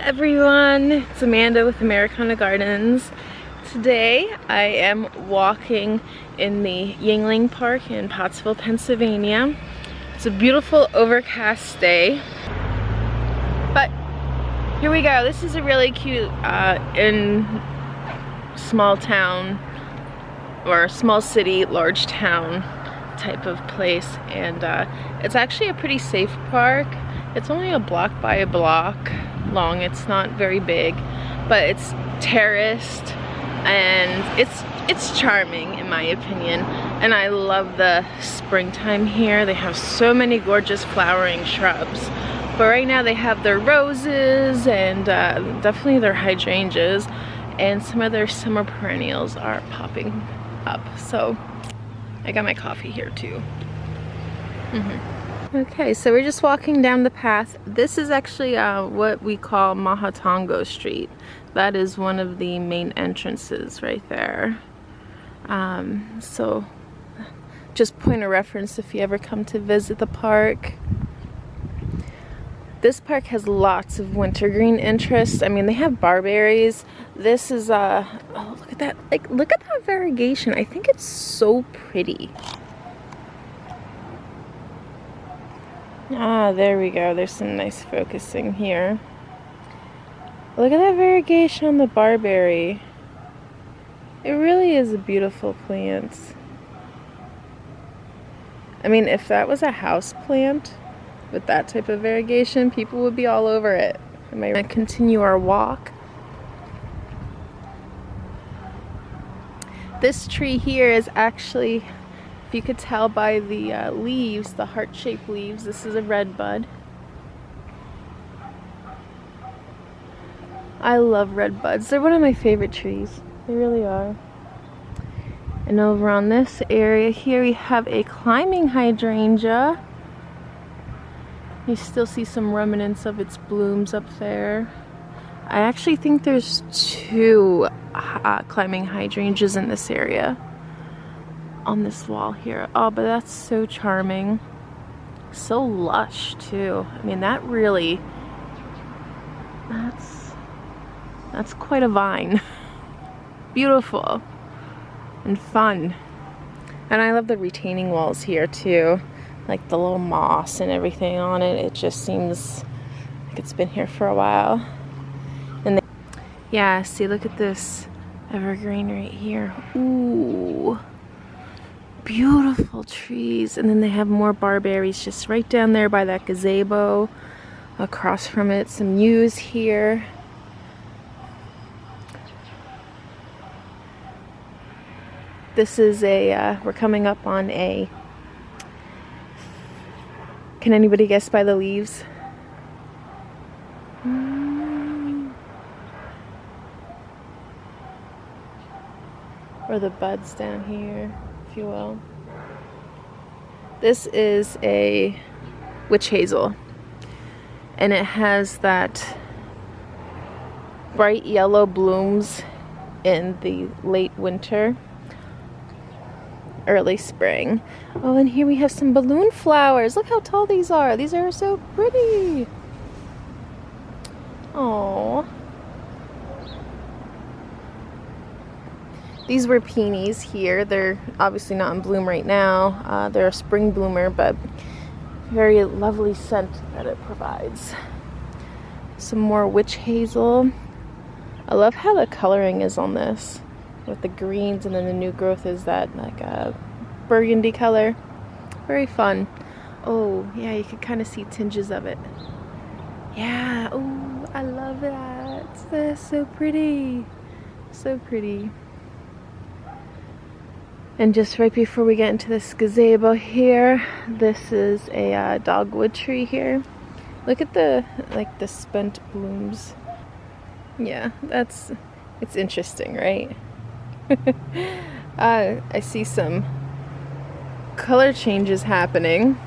everyone, it's Amanda with Americana Gardens. Today I am walking in the Yuengling Park in Pottsville, Pennsylvania. It's a beautiful overcast day, but here we go. This is a really cute in small town or small city, large town type of place, and it's actually a pretty safe park. It's only a block by a block long. It's not very big, but it's terraced and it's charming in my opinion. And I love the springtime here. They have so many gorgeous flowering shrubs, but right now they have their roses and definitely their hydrangeas, and some of their summer perennials are popping up. So I got my coffee here too. Okay, so we're just walking down the path. This is actually what we call Mahatongo Street. That is one of the main entrances right there. So just point of reference if you ever come to visit the park. This park has lots of wintergreen interest. I mean, they have barberries. This is oh, look at that, like, look at that variegation. I think it's so pretty. Ah, there we go. There's some nice focusing here. Look at that variegation on the barberry. It really is a beautiful plant. I mean, if that was a house plant with that type of variegation, people would be all over it. Am I gonna continue our walk? This tree here is actually, if you could tell by the leaves, the heart-shaped leaves, this is a red bud. I love red buds. They're one of my favorite trees. They really are. And over on this area here we have a climbing hydrangea. You still see some remnants of its blooms up there. I actually think there's two climbing hydrangeas in this area on this wall here. Oh, but that's so charming. So lush too. I mean, that really, that's quite a vine. Beautiful and fun. And I love the retaining walls here too. Like the little moss and everything on it. It just seems like it's been here for a while. And yeah, see, look at this evergreen right here. Ooh. Beautiful trees. And then they have more barberries just right down there by that gazebo. Across from it, some yews here. This is a, we're coming up on a, can anybody guess by the leaves? Or the buds down here, if you will. This is a witch hazel, and it has that bright yellow blooms in the late winter, early spring. Oh, and here we have some balloon flowers. Look how tall these are. These are so pretty. Oh. These were peonies here. They're obviously not in bloom right now. They're a spring bloomer, but very lovely scent that it provides. Some more witch hazel. I love how the coloring is on this with the greens, and then the new growth is that like a burgundy color. Very fun. Oh yeah, you can kind of see tinges of it. Yeah. Oh, I love that. That's so pretty. So pretty. And just right before we get into this gazebo here, this is a dogwood tree here. Look at the spent blooms. Yeah, it's interesting, right? I see some color changes happening.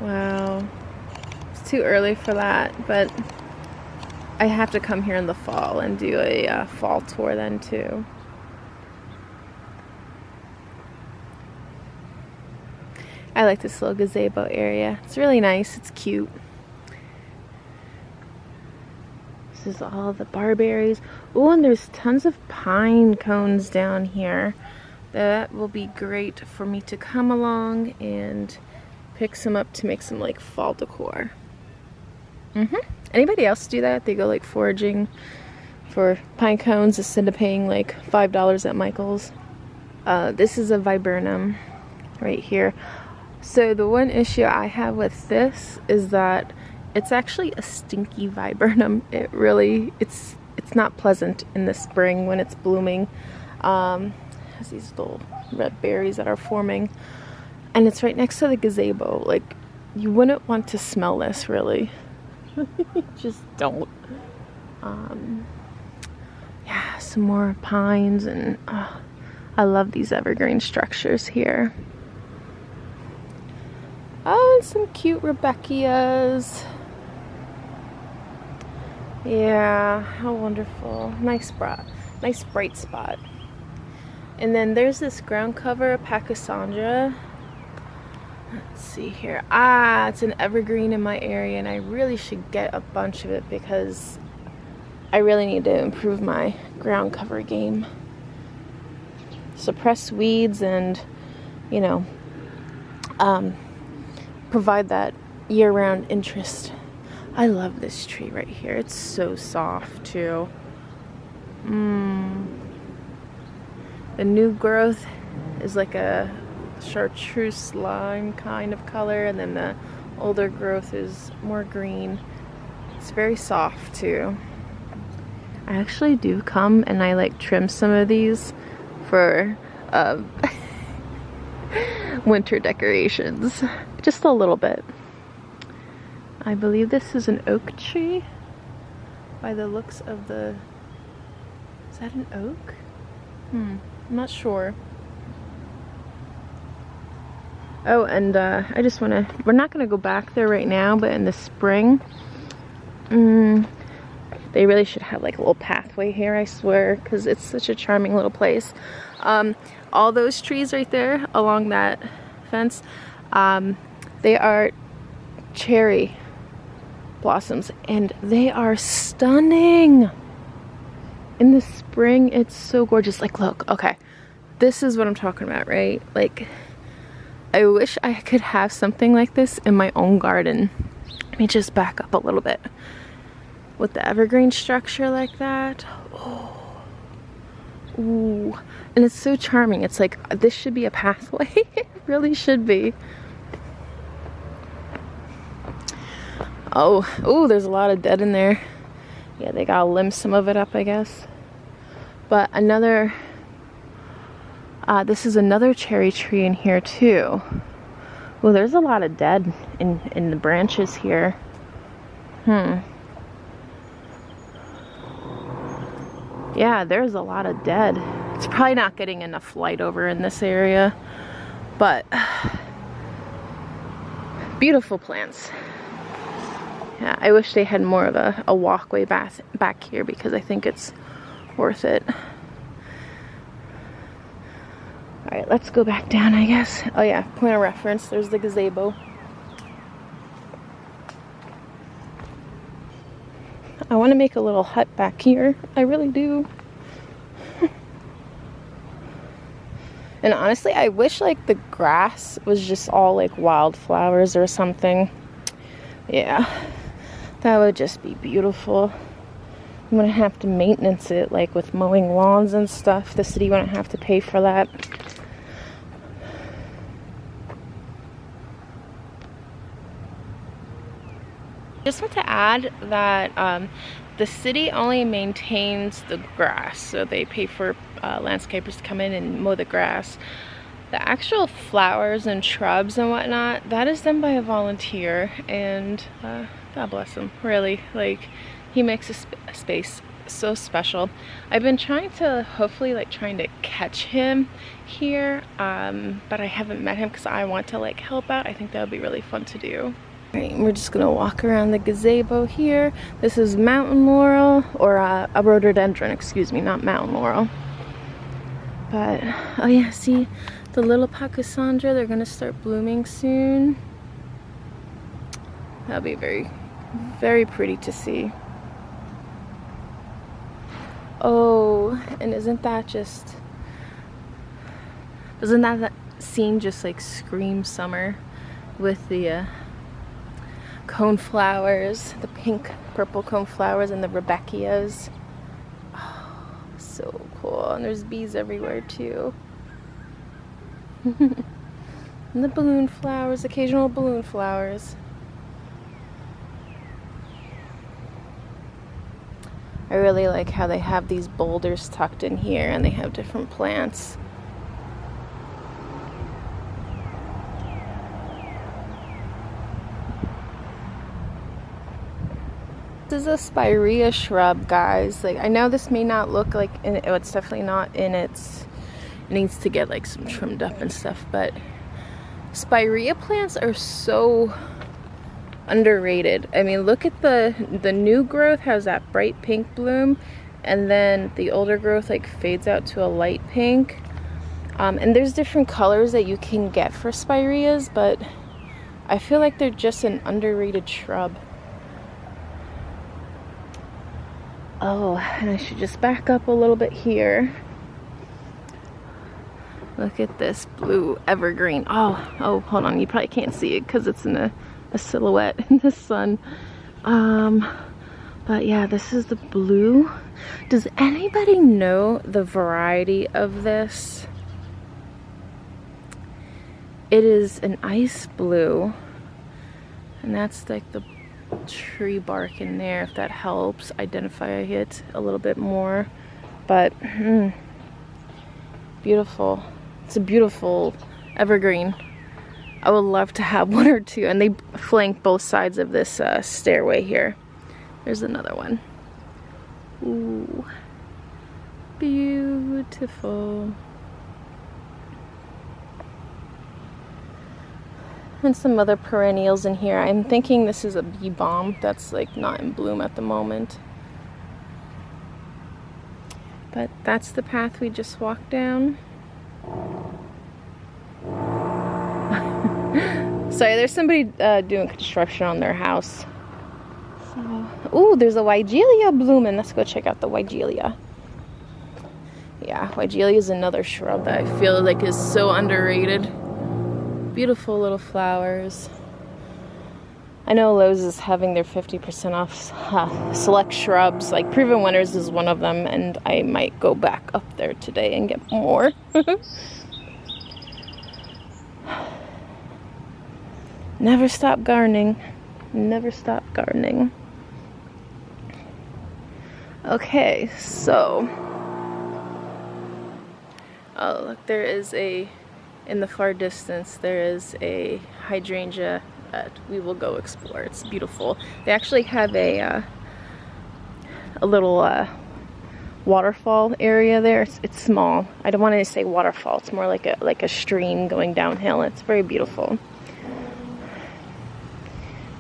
Wow. It's too early for that, but I have to come here in the fall and do a fall tour then too. I like this little gazebo area. It's really nice. It's cute. This is all the barberries. Oh, and there's tons of pine cones down here. That will be great for me to come along and pick some up to make some like fall decor. Anybody else do that? They go like foraging for pine cones instead of paying like $5 at Michael's. This is a viburnum right here. So the one issue I have with this is that it's actually a stinky viburnum. It's not pleasant in the spring when it's blooming. It has these little red berries that are forming, and it's right next to the gazebo. Like, you wouldn't want to smell this, really. Just don't. Yeah, some more pines, and I love these evergreen structures here. Oh, and some cute Rebecchias. Yeah, how wonderful. Nice bright spot. And then there's this ground cover, Pachysandra. Let's see here. It's an evergreen in my area, and I really should get a bunch of it because I really need to improve my ground cover game. Suppress weeds and, you know, provide that year-round interest. I love this tree right here. It's so soft too. The new growth is like a chartreuse lime kind of color, and then the older growth is more green. It's very soft too. I actually do come and I like trim some of these for winter decorations, just a little bit. I believe this is an oak tree by the looks of the... Is that an oak? I'm not sure. Oh, and I just want to... We're not going to go back there right now, but in the spring, they really should have like a little pathway here, I swear, because it's such a charming little place. All those trees right there along that fence, they are cherry blossoms, and they are stunning. In the spring, it's so gorgeous. Like, look, okay, this is what I'm talking about, right? Like, I wish I could have something like this in my own garden. Let me just back up a little bit. With the evergreen structure like that. Oh. Ooh. And it's so charming. It's like, this should be a pathway. It really should be. Oh, there's a lot of dead in there. Yeah, they gotta limb some of it up, I guess. But another, this is another cherry tree in here too. Well, there's a lot of dead in the branches here. Yeah, there's a lot of dead. It's probably not getting enough light over in this area, but beautiful plants. Yeah, I wish they had more of a walkway back here because I think it's worth it. Alright, let's go back down, I guess. Oh yeah, point of reference, there's the gazebo. I want to make a little hut back here. I really do. And honestly, I wish like the grass was just all like wildflowers or something. Yeah, that would just be beautiful. You wouldn't have to maintenance it like with mowing lawns and stuff. The city wouldn't have to pay for that. Just want to add that the city only maintains the grass, so they pay for landscapers to come in and mow the grass. The actual flowers and shrubs and whatnot, that is done by a volunteer, and God bless him, really. Like, he makes a space so special. I've been trying to, hopefully, like, trying to catch him here, but I haven't met him because I want to, like, help out. I think that would be really fun to do. Alright, we're just gonna walk around the gazebo here. This is mountain laurel, or a rhododendron, excuse me, not mountain laurel. But, oh yeah, see the little Pachysandra, they're gonna start blooming soon. That'll be very, very pretty to see. Oh, and isn't that just, doesn't that scene just like scream summer with the cone flowers, the pink purple cone flowers and the Rebecchias. Oh, so cool. And there's bees everywhere too. And the balloon flowers, occasional balloon flowers. I really like how they have these boulders tucked in here and they have different plants. This is a spirea shrub, guys. Like, I know this may not look like, it's definitely not in its, it needs to get like some trimmed up and stuff, but spirea plants are so underrated. I mean, look at the new growth has that bright pink bloom, and then the older growth like fades out to a light pink. And there's different colors that you can get for spireas, but I feel like they're just an underrated shrub. Oh, and I should just back up a little bit here. Look at this blue evergreen. Oh, hold on. You probably can't see it because it's in a silhouette in the sun. But yeah, this is the blue. Does anybody know the variety of this? It is an ice blue, and that's like the tree bark in there, if that helps identify it a little bit more. But beautiful. It's a beautiful evergreen. I would love to have one or two, and they flank both sides of this stairway here. There's another one. Ooh, beautiful. And some other perennials in here. I'm thinking this is a bee balm that's like not in bloom at the moment. But that's the path we just walked down. Sorry, there's somebody doing construction on their house. So, ooh, there's a Weigelia blooming. Let's go check out the Weigelia. Yeah, Weigelia is another shrub that I feel like is so underrated. Beautiful little flowers. I know Lowe's is having their 50% off select shrubs. Like Proven Winners is one of them, and I might go back up there today and get more. Never stop gardening. Never stop gardening. Okay, so. Oh, look, there is in the far distance, there is a hydrangea that we will go explore. It's beautiful. They actually have a little waterfall area there. It's small. I don't want to say waterfall. It's more like a stream going downhill. It's very beautiful.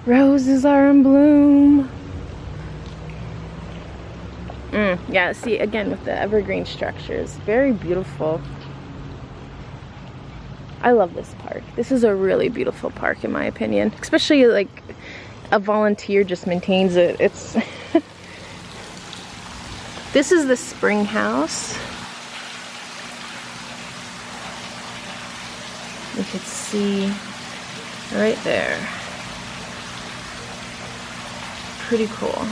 Roses are in bloom. Yeah, see, again, with the evergreen structures. Very beautiful. I love this park. This is a really beautiful park, in my opinion. Especially, like, a volunteer just maintains it. It's... This is the spring house. You could see right there. Pretty cool.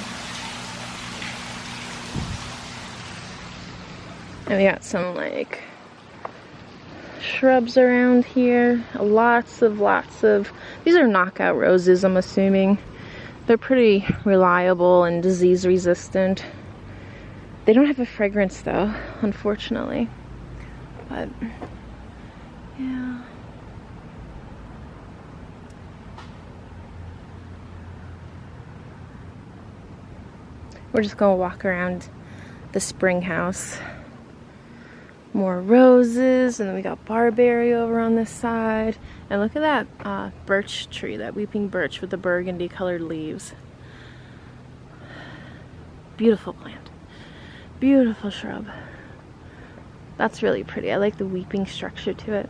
And we got some, like, shrubs around here. Lots of these are knockout roses, I'm assuming. They're pretty reliable and disease resistant. They don't have a fragrance though, unfortunately. But yeah. We're just gonna walk around the spring house. More roses, and then we got barberry over on this side. And look at that birch tree, that weeping birch with the burgundy colored leaves. Beautiful plant. Beautiful shrub. That's really pretty. I like the weeping structure to it.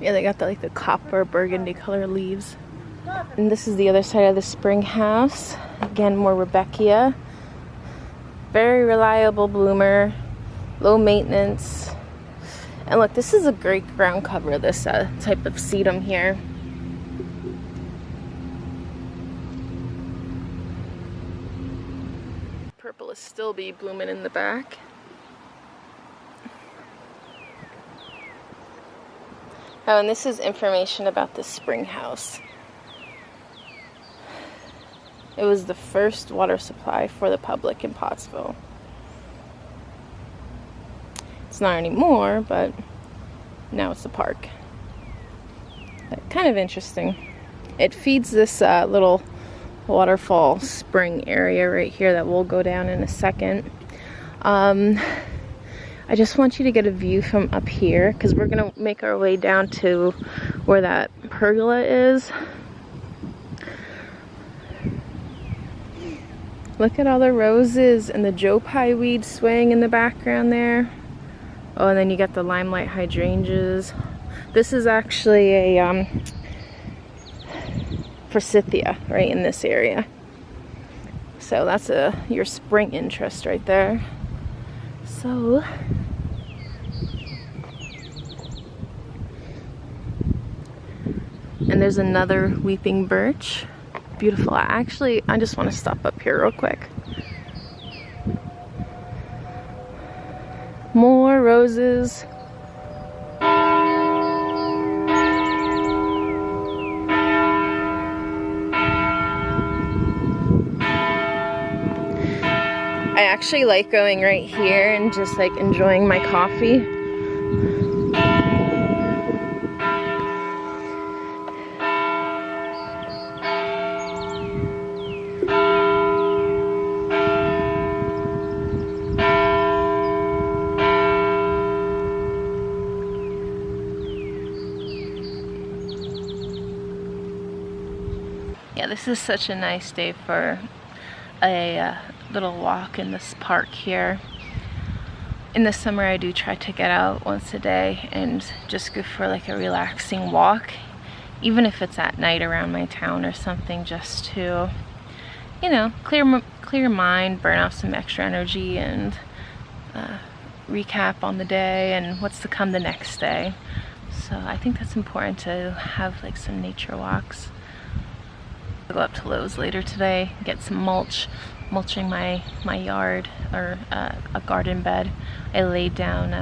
Yeah, they got the, like the copper burgundy color leaves. And this is the other side of the spring house. Again, more Rebecca. Very reliable bloomer, low maintenance. And look, this is a great ground cover, this type of sedum here. Purple will still be blooming in the back. Oh, and this is information about the spring house. It was the first water supply for the public in Pottsville. It's not anymore, but now it's a park. Kind of interesting. It feeds this little waterfall spring area right here that we'll go down in a second. I just want you to get a view from up here because we're gonna make our way down to where that pergola is. Look at all the roses and the Joe Pye weed swaying in the background there. Oh, and then you got the limelight hydrangeas. This is actually a forsythia right in this area. So that's your spring interest right there. So and there's another weeping birch. Beautiful. Actually, I just want to stop up here real quick. More roses. I actually like going right here and just like enjoying my coffee. Yeah, this is such a nice day for a little walk in this park here. In the summer I do try to get out once a day and just go for like a relaxing walk, even if it's at night around my town or something, just to, you know, clear your mind, burn off some extra energy, and recap on the day and what's to come the next day. So I think that's important to have like some nature walks. I'll go up to Lowe's later today, get some mulching my yard, or a garden bed. I laid down,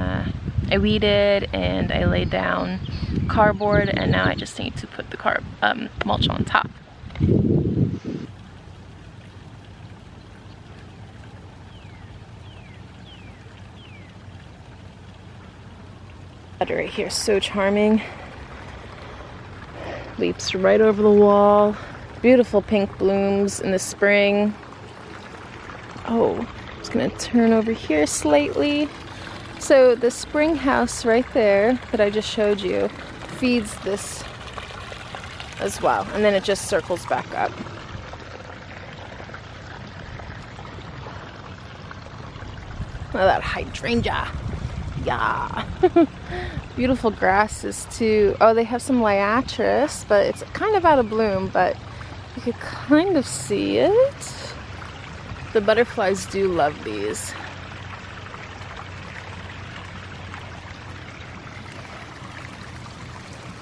I weeded and I laid down cardboard, and now I just need to put the mulch on top. Right here, so charming. Leaps right over the wall. Beautiful pink blooms in the spring. Oh, I'm just gonna turn over here slightly. So the spring house right there that I just showed you feeds this as well, and then it just circles back up. Oh, that hydrangea. Yeah. Beautiful grasses too. Oh, they have some liatris, but it's kind of out of bloom, but you could kind of see it. The butterflies do love these.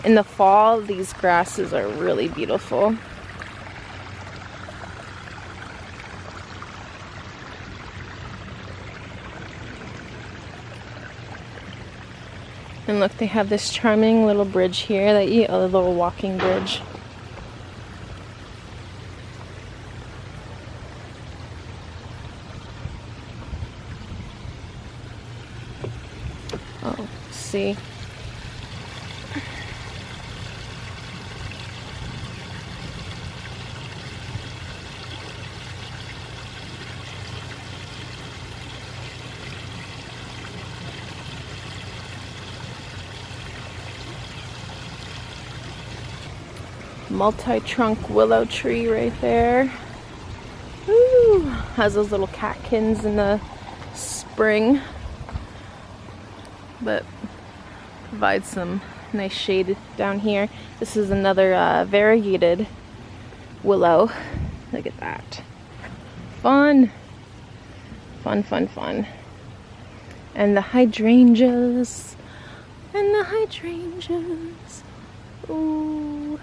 In the fall, these grasses are really beautiful. And look, they have this charming little bridge here that a little walking bridge. Oh, see. Multi-trunk willow tree right there. Ooh, has those little catkins in the spring, but provides some nice shade down here. This is another variegated willow. Look at that. Fun. Fun, fun, fun. And the hydrangeas. And the hydrangeas. Ooh.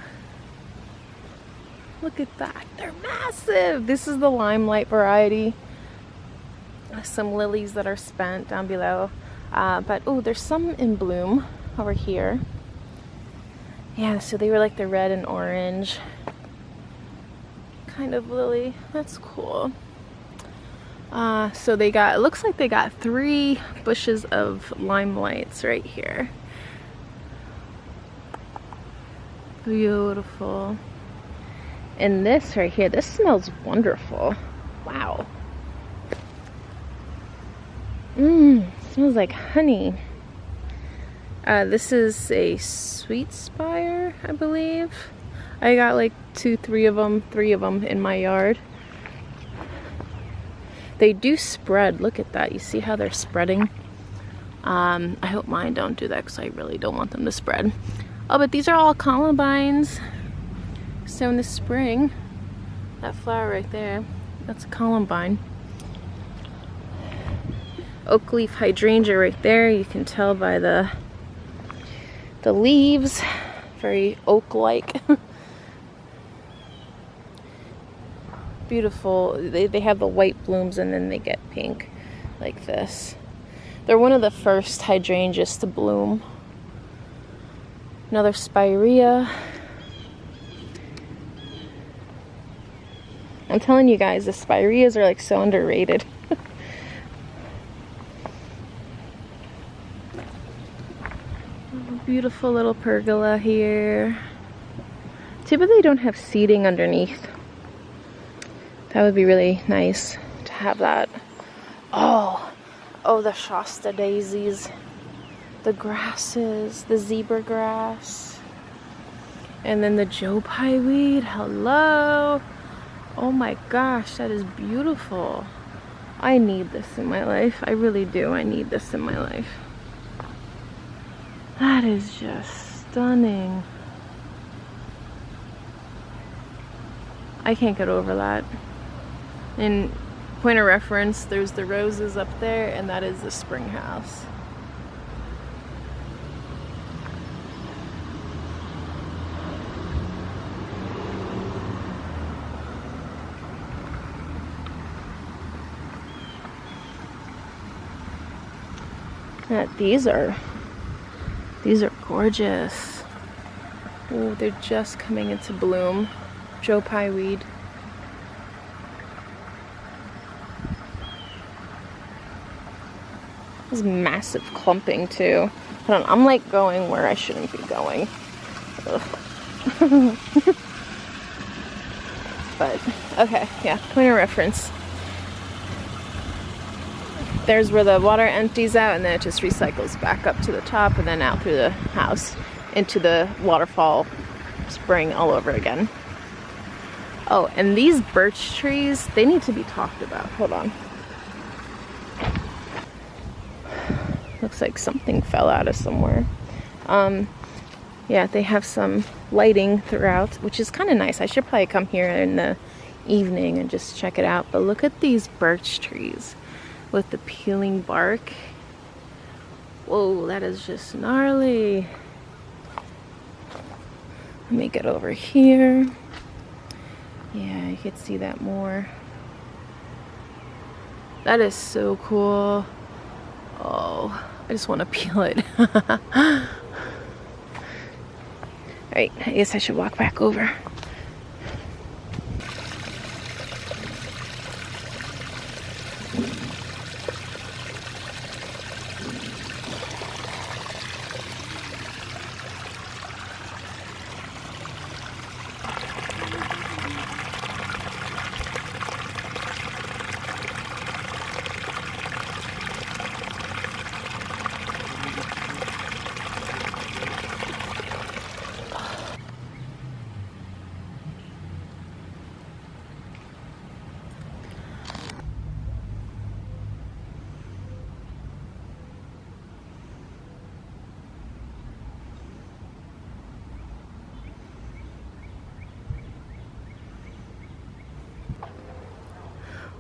Look at that. They're massive. This is the limelight variety. Some lilies that are spent down below. But oh, there's some in bloom over here. Yeah, so they were like the red and orange kind of lily. That's cool. So they got, it looks like they got 3 bushes of limelights right here. Beautiful. And this right here, this smells wonderful. Wow. Smells like honey. This is a sweet spire, I believe. I got like 3 of them in my yard. They do spread. Look at that. You see how they're spreading? I hope mine don't do that because I really don't want them to spread. Oh, but these are all columbines. So in the spring, that flower right there, that's a columbine. Oak leaf hydrangea right there. You can tell by the leaves. Very oak-like. Beautiful. They have the white blooms and then they get pink like this. They're one of the first hydrangeas to bloom. Another spirea. I'm telling you guys, the spireas are like so underrated. Beautiful little pergola here. Too bad they don't have seating underneath. That would be really nice to have that. Oh, the Shasta daisies, the grasses, the zebra grass, and then the Joe Pye weed. Hello. Oh my gosh, that is beautiful. I need this in my life. I really do. I need this in my life. That is just stunning. I can't get over that. In point of reference, there's the roses up there, and that is the spring house. These are gorgeous. Oh, they're just coming into bloom. Joe Pye weed. This is massive clumping too. Hold on, I'm like going where I shouldn't be going. But okay, yeah, point of reference. There's where the water empties out and then it just recycles back up to the top and then out through the house into the waterfall spring all over again. Oh, and these birch trees, they need to be talked about. Hold on. Looks like something fell out of somewhere. Yeah, they have some lighting throughout, which is kind of nice. I should probably come here in the evening and just check it out. But look at these birch trees with the peeling bark. Whoa, that is just gnarly. Let me get over here. Yeah, you can see that more. That is so cool. Oh, I just want to peel it. Alright, I guess I should walk back over.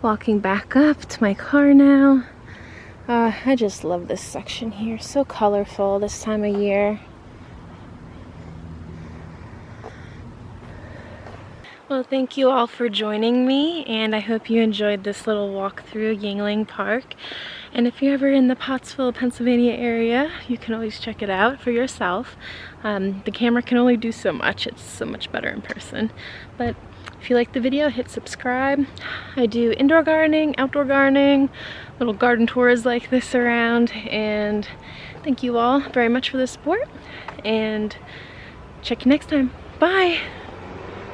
Walking back up to my car now. I just love this section here. So colorful this time of year. Well, thank you all for joining me, and I hope you enjoyed this little walk through Yuengling Park. And if you're ever in the Pottsville, Pennsylvania area, you can always check it out for yourself. The camera can only do so much. It's so much better in person. But if you like the video, hit subscribe. I do indoor gardening, outdoor gardening, little garden tours like this around, and thank you all very much for the support, and check you next time. Bye!